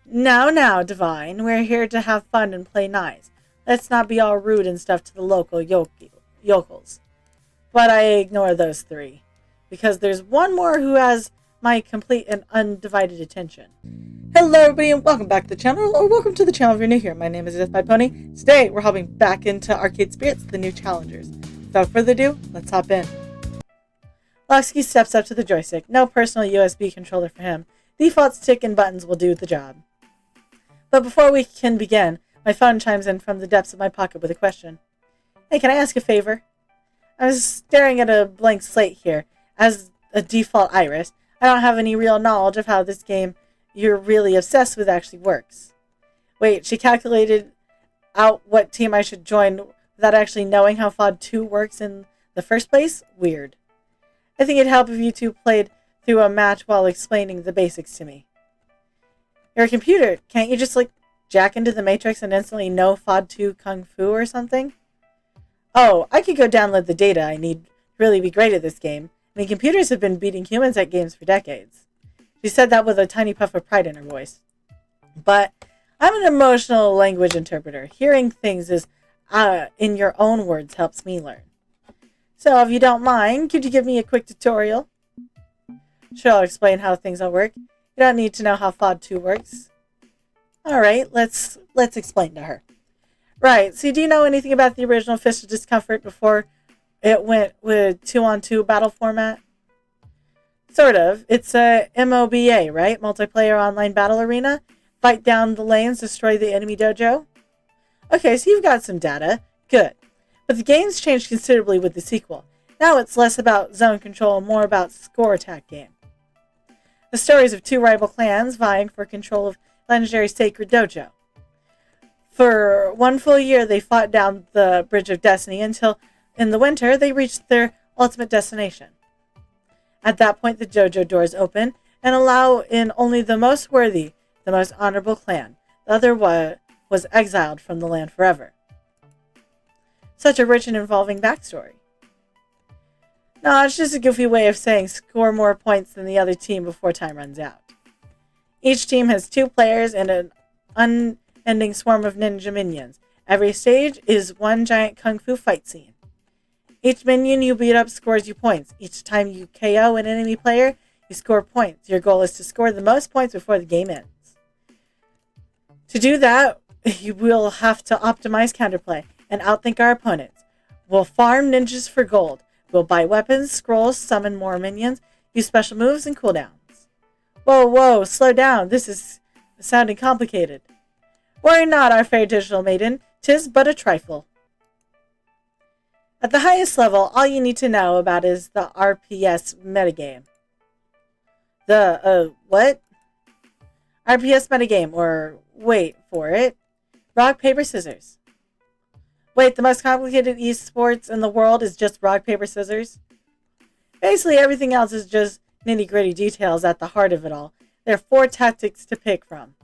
Now, now, Divine, we're here to have fun and play nice. Let's not be all rude and stuff to the local yokels. But I ignore those three, because there's one more who has my complete and undivided attention. Hello, everybody, and welcome back to the channel, or welcome to the channel if you're new here. My name is Death by Pony. Today, we're hopping back into Arcade Spirits, the new challengers. Without further ado, let's hop in. Loxky steps up to the joystick. No personal USB controller for him. Default stick and buttons will do the job. But before we can begin, my phone chimes in from the depths of my pocket with a question. Hey, can I ask a favor? I was staring at a blank slate here. As a default iris, I don't have any real knowledge of how this game you're really obsessed with actually works. Wait, she calculated out what team I should join without actually knowing how FOD 2 works in the first place? Weird. I think it'd help if you two played through a match while explaining the basics to me. You're a computer. Can't you just, jack into the Matrix and instantly know FOD 2 Kung Fu or something? Oh, I could go download the data I need to really be great at this game. I mean, computers have been beating humans at games for decades. She said that with a tiny puff of pride in her voice. But I'm an emotional language interpreter. Hearing things in your own words helps me learn. So, if you don't mind, could you give me a quick tutorial? Sure, I'll explain how things all work. You don't need to know how FOD 2 works. Alright, let's explain to her. Right, so do you know anything about the original Fist of Discomfort before it went with 2-on-2 battle format? Sort of. It's a MOBA, right? Multiplayer Online Battle Arena. Fight down the lanes, destroy the enemy dojo. Okay, so you've got some data. Good. But the game's changed considerably with the sequel. Now it's less about zone control and more about score attack game. The stories of two rival clans vying for control of legendary Sacred Dojo. For one full year, they fought down the Bridge of Destiny until, in the winter, they reached their ultimate destination. At that point, the dojo doors open and allow in only the most worthy, the most honorable clan. The other was exiled from the land forever. Such a rich and involving backstory. No, it's just a goofy way of saying score more points than the other team before time runs out. Each team has 2 players and an unending swarm of ninja minions. Every stage is one giant kung fu fight scene. Each minion you beat up scores you points. Each time you KO an enemy player, you score points. Your goal is to score the most points before the game ends. To do that, you will have to optimize counterplay and outthink our opponents. We'll farm ninjas for gold. We'll buy weapons, scrolls, summon more minions, use special moves, and cooldowns. Whoa, slow down. This is sounding complicated. Worry not, our fair digital maiden. 'Tis but a trifle. At the highest level, all you need to know about is the RPS metagame. What? RPS metagame, or wait for it. Rock, paper, scissors. Wait, the most complicated esports in the world is just rock, paper, scissors? Basically, everything else is just nitty-gritty details at the heart of it all. There are 4 tactics to pick from.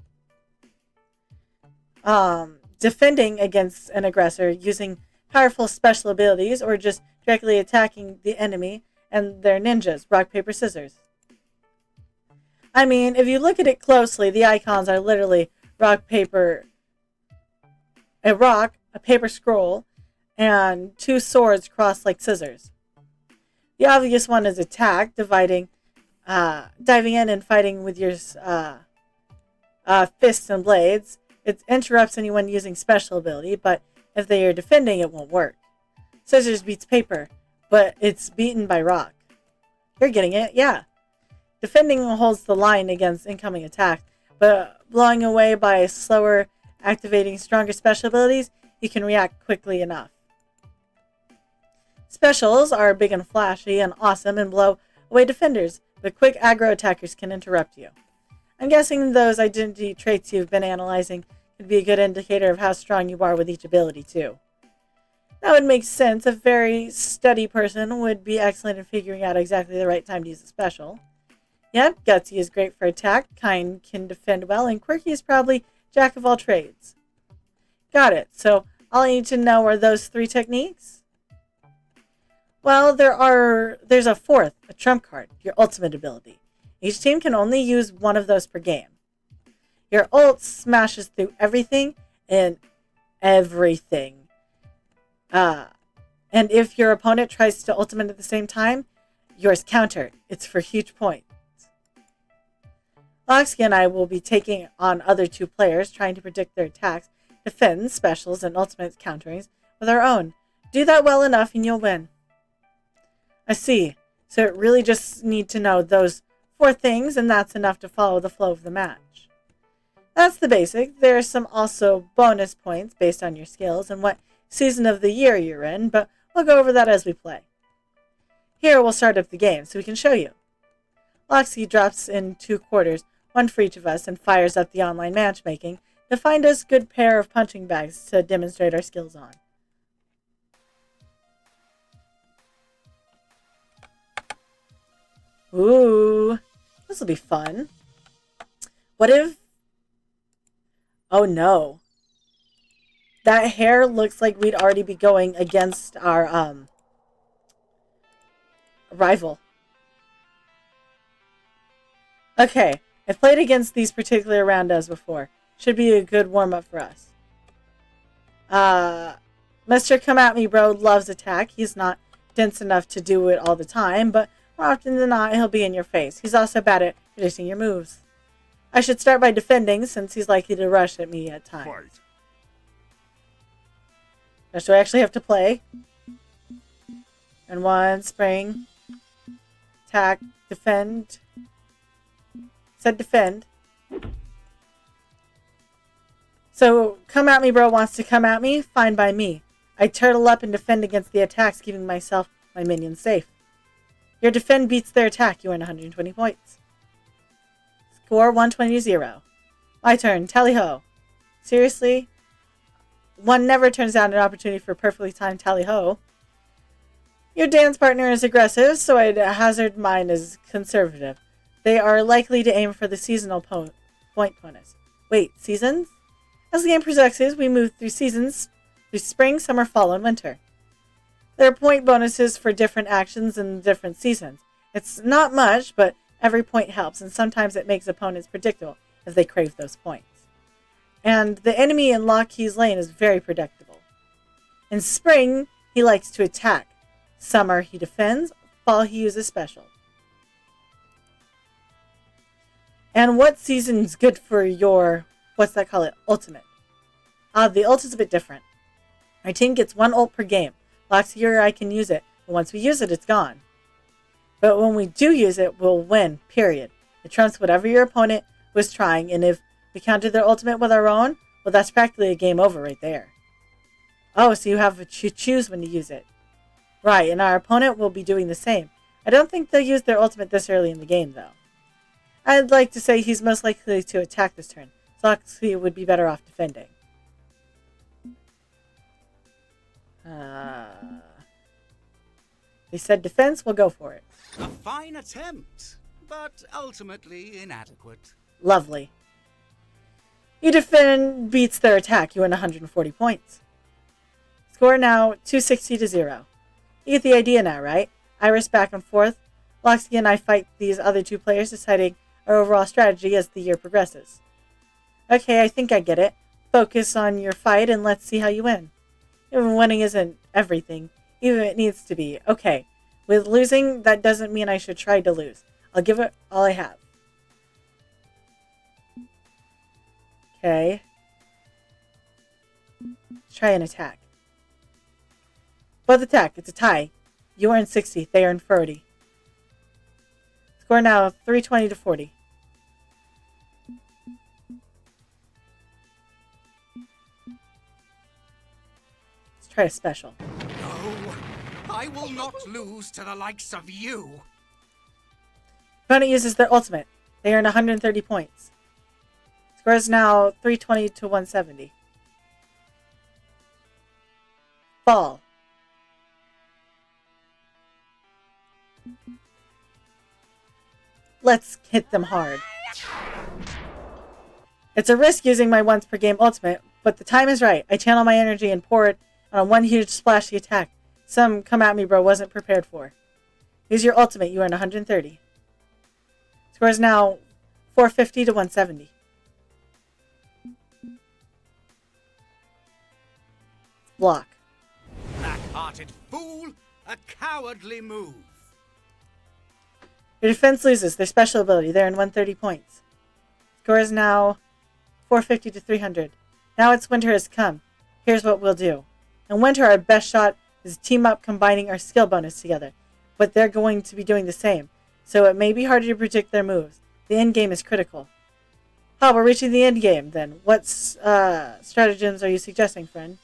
Defending against an aggressor using powerful special abilities, or just directly attacking the enemy and their ninjas, rock, paper, scissors. I mean, if you look at it closely, the icons are literally rock, paper, a rock, a paper scroll, and 2 swords crossed like scissors. The obvious one is attack, diving in and fighting with your fists and blades. It interrupts anyone using special ability, but if they are defending, it won't work. Scissors beats paper, but it's beaten by rock. You're getting it, yeah. Defending holds the line against incoming attack, but blowing away by slower, activating stronger special abilities, you can react quickly enough. Specials are big and flashy and awesome and blow away defenders, but quick aggro attackers can interrupt you. I'm guessing those identity traits you've been analyzing could be a good indicator of how strong you are with each ability, too. That would make sense. A very steady person would be excellent in figuring out exactly the right time to use a special. Yep, Gutsy is great for attack, Kind can defend well, and Quirky is probably jack of all trades. Got it. So all I need to know are those 3 techniques? Well, there's a 4th, a trump card, your ultimate ability. Each team can only use one of those per game. Your ult smashes through everything and everything. And if your opponent tries to ultimate at the same time, yours counter. It's for huge points. Loxky and I will be taking on other two players, trying to predict their attacks, defends, specials, and ultimate counterings with our own. Do that well enough and you'll win. I see. So it really just need to know those 4 things, and that's enough to follow the flow of the match. That's the basic. There are some also bonus points based on your skills and what season of the year you're in, but we'll go over that as we play. Here we'll start up the game so we can show you. Loxky drops in 2 quarters, one for each of us, and fires up the online matchmaking to find us a good pair of punching bags to demonstrate our skills on. Ooh, this will be fun. What if... Oh no. That hair looks like we'd already be going against our, rival. Okay, I've played against these particular randos before. Should be a good warm-up for us. Mr. Come At Me Bro loves attack. He's not dense enough to do it all the time, but more often than not, he'll be in your face. He's also bad at predicting your moves. I should start by defending, since he's likely to rush at me at times. Fight. Now, do I actually have to play? And 1, spring, attack, defend. Said defend. So, Come At Me Bro wants to come at me? Fine by me. I turtle up and defend against the attacks, keeping myself, my minions safe. Your defend beats their attack. You earn 120 points. Score 120-0. My turn. Tally-ho. Seriously? One never turns down an opportunity for perfectly timed tally-ho. Your dance partner is aggressive, so I'd hazard mine as conservative. They are likely to aim for the seasonal point bonus. Wait, seasons? As the game progresses, we move through seasons, through spring, summer, fall, and winter. There are point bonuses for different actions in different seasons. It's not much, but every point helps, and sometimes it makes opponents predictable if they crave those points. And the enemy in Lockheed's lane is very predictable. In spring, he likes to attack. Summer, he defends. Fall, he uses special. And what season's good for your, ultimate? The ult is a bit different. Our team gets 1 ult per game. Loxky or I can use it, but once we use it, it's gone. But when we do use it, we'll win, period. It trumps whatever your opponent was trying, and if we counter their ultimate with our own, well, that's practically a game over right there. Oh, so you have to choose when to use it. Right, and our opponent will be doing the same. I don't think they'll use their ultimate this early in the game, though. I'd like to say he's most likely to attack this turn, so Loxky would be better off defending. They said defense, we'll go for it. A fine attempt, but ultimately inadequate. Lovely. You defend beats their attack. You win 140 points. Score now 260-0. You get the idea now, right? Iris back and forth. Loxky and I fight these other 2 players, deciding our overall strategy as the year progresses. Okay, I think I get it. Focus on your fight and let's see how you win. Even winning isn't everything, even if it needs to be. Okay, with losing, that doesn't mean I should try to lose. I'll give it all I have. Okay. Let's try an attack. Both attack. It's a tie. You earn 60. They earn 40. Score now 320-40. Let's try a special. No, I will not lose to the likes of you. Opponent uses their ultimate. They earn 130 points. Score is now 320-170. Fall. Let's hit them hard. It's a risk using my once per game ultimate, but the time is right. I channel my energy and pour it on one huge splashy attack. Some Come At Me Bro wasn't prepared for. Use your ultimate. You earn 130. Score is now 450-170. Block. Black-hearted fool! A cowardly move! Your defense loses their special ability. They're in 130 points. Score is now 450 to 300. Now it's winter has come. Here's what we'll do. In winter, our best shot is team up combining our skill bonus together. But they're going to be doing the same, so it may be harder to predict their moves. The end game is critical. Oh, we're reaching the end game, then. What stratagems are you suggesting, friend?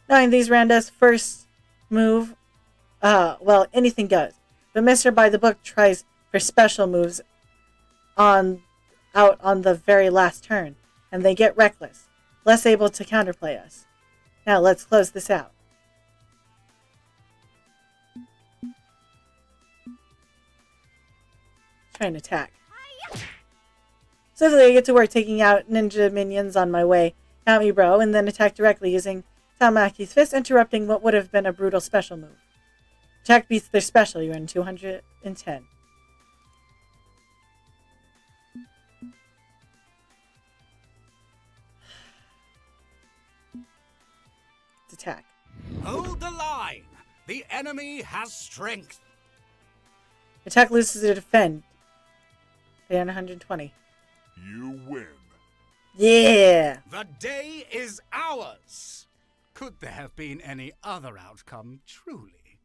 Knowing these Randa's first move, well, anything goes. But Mr. By the Book tries for special moves out on the very last turn, and they get reckless, less able to counterplay us. Now, let's close this out. Try and attack. Swiftly, I get to work taking out ninja minions on my way. Count me, bro, and then attack directly using Tamaki's fist, interrupting what would have been a brutal special move. Attack beats their special. You're in 210. Attack. Hold the line! The enemy has strength! Attack loses to defend. They're on 120. You win. Yeah! The day is ours! Could there have been any other outcome, truly?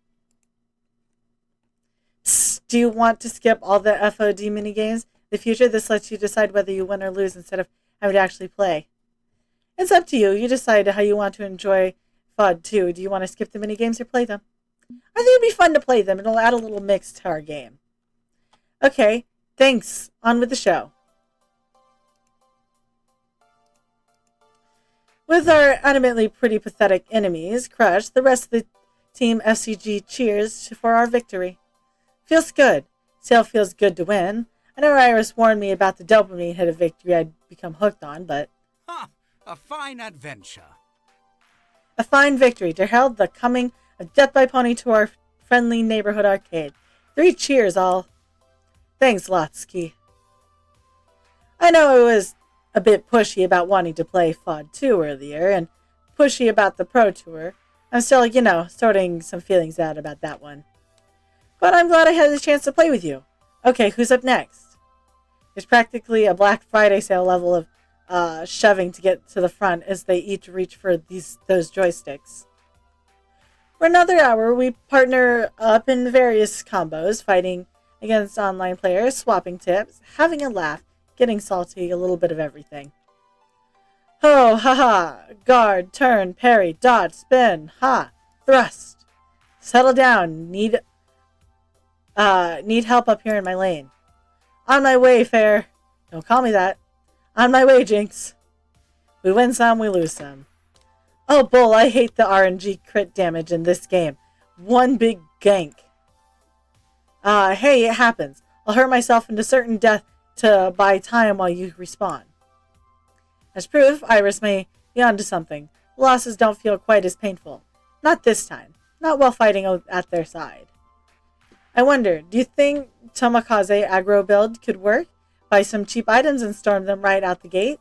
Psst, do you want to skip all the FOD minigames? In the future, this lets you decide whether you win or lose instead of having to actually play. It's up to you. You decide how you want to enjoy FOD 2. Do you want to skip the minigames or play them? I think it'd be fun to play them. It'll add a little mix to our game. Okay, thanks. On with the show. With our adamantly pretty pathetic enemies crushed, the rest of the team FCG cheers for our victory. Feels good. Still feels good to win. I know Iris warned me about the dopamine hit of victory I'd become hooked on, but... Ha! A fine adventure. A fine victory to herald the coming of Death by Pony to our friendly neighborhood arcade. 3 cheers, all. Thanks, Lotsky. I know it was a bit pushy about wanting to play FOD 2 earlier, and pushy about the Pro Tour. I'm still, sorting some feelings out about that one. But I'm glad I had the chance to play with you. Okay, who's up next? There's practically a Black Friday sale level of shoving to get to the front as they each reach for those joysticks. For another hour, we partner up in various combos, fighting against online players, swapping tips, having a laugh, getting salty, a little bit of everything. Ho, haha, guard, turn, parry, dodge, spin, ha, thrust. Settle down, need help up here in my lane. On my way, Fair. Don't call me that. On my way, Jinx. We win some, we lose some. Oh, bull, I hate the RNG crit damage in this game. One big gank. Hey, it happens. I'll hurt myself into certain death to buy time while you respawn. As proof, Iris may be onto something. Losses don't feel quite as painful. Not this time. Not while fighting at their side. I wonder, do you think Tomokaze aggro build could work? Buy some cheap items and storm them right out the gate?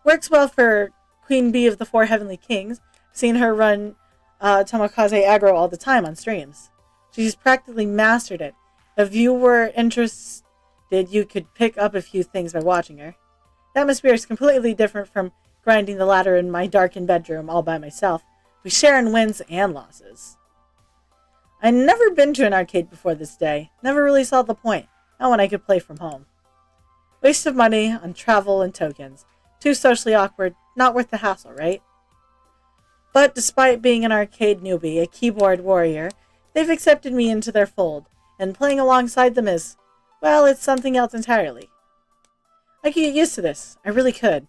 Works well for Queen Bee of the Four Heavenly Kings. Seen her run Tomokaze aggro all the time on streams. She's practically mastered it. If you were interested, you could pick up a few things by watching her. The atmosphere is completely different from grinding the ladder in my darkened bedroom all by myself. We share in wins and losses. I'd never been to an arcade before this day. Never really saw the point. Not when I could play from home. Waste of money on travel and tokens. Too socially awkward. Not worth the hassle, right? But despite being an arcade newbie, a keyboard warrior, they've accepted me into their fold, and playing alongside them is, well, it's something else entirely. I could get used to this. I really could.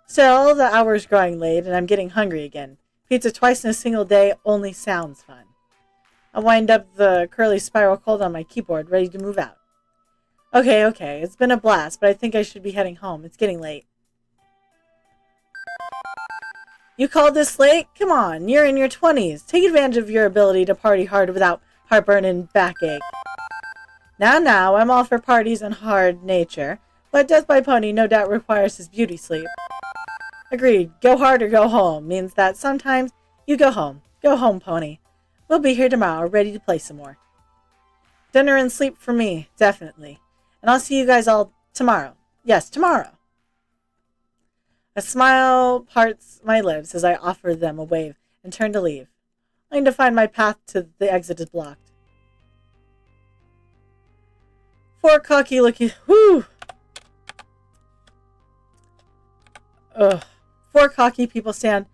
Still, the hour's growing late, and I'm getting hungry again. Pizza twice in a single day only sounds fun. I wind up the curly spiral cold on my keyboard, ready to move out. Okay, it's been a blast, but I think I should be heading home. It's getting late. You called this late? Come on, you're in your 20s. Take advantage of your ability to party hard without heartburn and backache. Now, I'm all for parties and hard nature, but Death by Pony no doubt requires his beauty sleep. Agreed, go hard or go home means that sometimes You go home. Go home, Pony. We'll be here tomorrow, ready to play some more. Dinner and sleep for me, definitely. And I'll see you guys all tomorrow. Yes, tomorrow. A smile parts my lips as I offer them a wave and turn to leave, only to find my path to the exit is blocked. Four cocky looking Four cocky people stand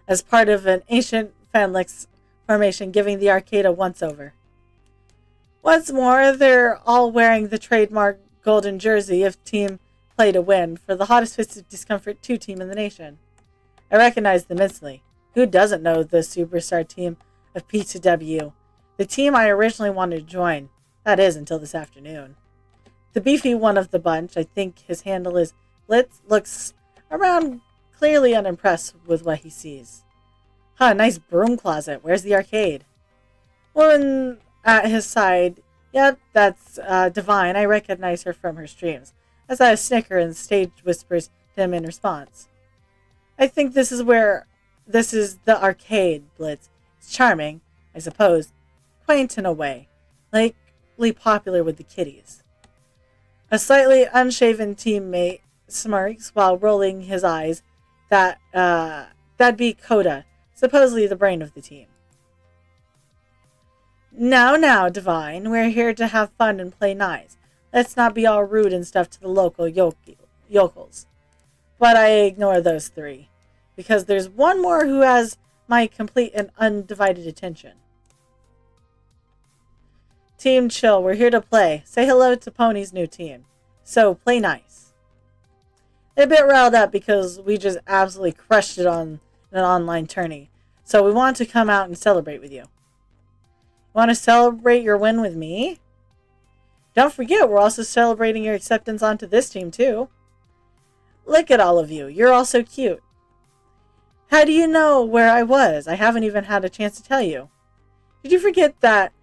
as part of an ancient phalanx formation, giving the arcade a once-over. What's more, they're all wearing the trademark golden jersey of Team Play to Win for the hottest fits of discomfort 2 team in the nation. I recognize them instantly. Who doesn't know the superstar team of P2W? The team I originally wanted to join. That is, until this afternoon. The beefy one of the bunch, I think his handle is Blitz, looks around clearly unimpressed with what he sees. Huh, nice broom closet. Where's the arcade? Woman at his side. Yep, that's Divine. I recognize her from her streams. As I snicker and stage whispers to him in response. I think this is the arcade, Blitz. It's charming, I suppose. Quaint in a way. Likely popular with the kiddies. A slightly unshaven teammate smirks while rolling his eyes. That'd be Coda, supposedly the brain of the team. Now, Divine, we're here to have fun and play nice. Let's not be all rude and stuff to the local yokels. But I ignore those 3, because there's one more who has my complete and undivided attention. Team Chill, we're here to play. Say hello to Pony's new team. So, play nice. They're a bit riled up because we just absolutely crushed it on an online tourney. So we want to come out and celebrate with you. Want to celebrate your win with me? Don't forget, we're also celebrating your acceptance onto this team, too. Look at all of you. You're all so cute. How do you know where I was? I haven't even had a chance to tell you. Did you forget that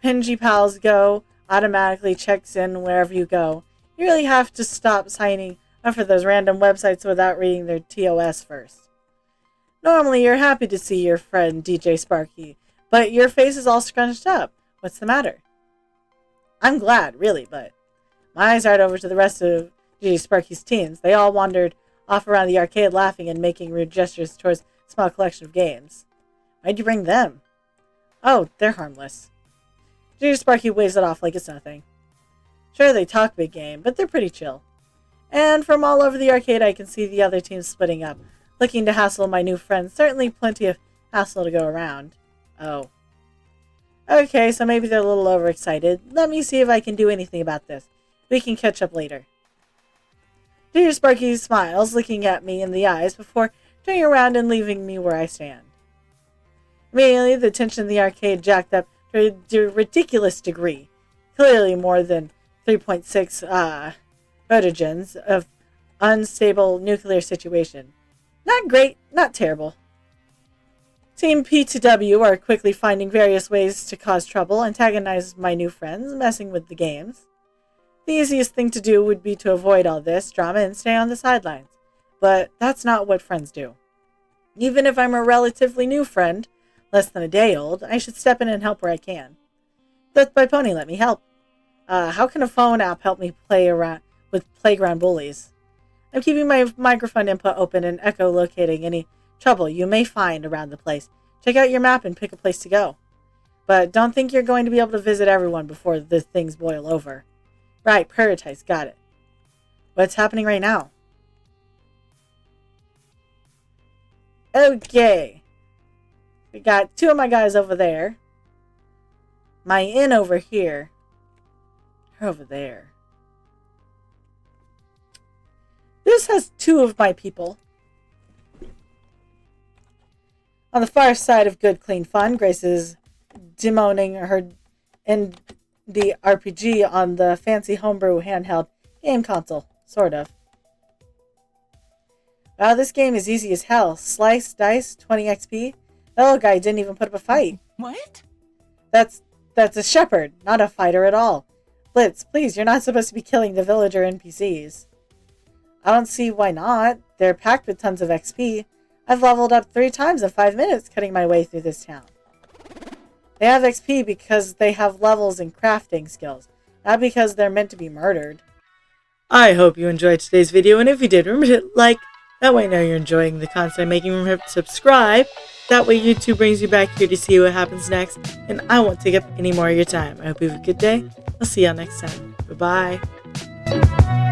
Pingy Pals Go automatically checks in wherever you go? You really have to stop signing up for those random websites without reading their TOS first. Normally, you're happy to see your friend DJ Sparky, but your face is all scrunched up. What's the matter? I'm glad, really, but my eyes aren't over to the rest of DJ Sparky's teens. They all wandered off around the arcade laughing and making rude gestures towards a small collection of games. Why'd you bring them? Oh, they're harmless. DJ Sparky waves it off like it's nothing. Sure, they talk big game, but they're pretty chill. And from all over the arcade, I can see the other teams splitting up, looking to hassle my new friends. Certainly plenty of hassle to go around. Oh. Okay, so maybe they're a little overexcited. Let me see if I can do anything about this. We can catch up later. DJ Sparky smiles, looking at me in the eyes before turning around and leaving me where I stand. Immediately, the tension in the arcade jacked up to a ridiculous degree. Clearly more than 3.6 rotogens of unstable nuclear situation. Not great, not terrible. Team P2W are quickly finding various ways to cause trouble, antagonize my new friends, messing with the games. The easiest thing to do would be to avoid all this drama and stay on the sidelines. But that's not what friends do. Even if I'm a relatively new friend, less than a day old, I should step in and help where I can. Death by Pony, let me help. How can a phone app help me play around with playground bullies? I'm keeping my microphone input open and echolocating any trouble you may find around the place. Check out your map and pick a place to go. But don't think you're going to be able to visit everyone before the things boil over. Right, prioritize, got it. What's happening right now? Okay. We got 2 of my guys over there. My inn over here. Her over there. This has 2 of my people. On the far side of good, clean fun, Grace is demoning her in the RPG on the fancy homebrew handheld game console. Sort of. Wow, this game is easy as hell. Slice, dice, 20 XP. The little guy didn't even put up a fight. What? That's a shepherd, not a fighter at all. Blitz, please, you're not supposed to be killing the villager NPCs. I don't see why not. They're packed with tons of XP. I've leveled up 3 times in 5 minutes cutting my way through this town. They have XP because they have levels in crafting skills, not because they're meant to be murdered. I hope you enjoyed today's video, and if you did, remember to hit like. That way I know you're enjoying the content I'm making. Remember to subscribe. That way YouTube brings you back here to see what happens next, and I won't take up any more of your time. I hope you have a good day. I'll see y'all next time. Bye-bye.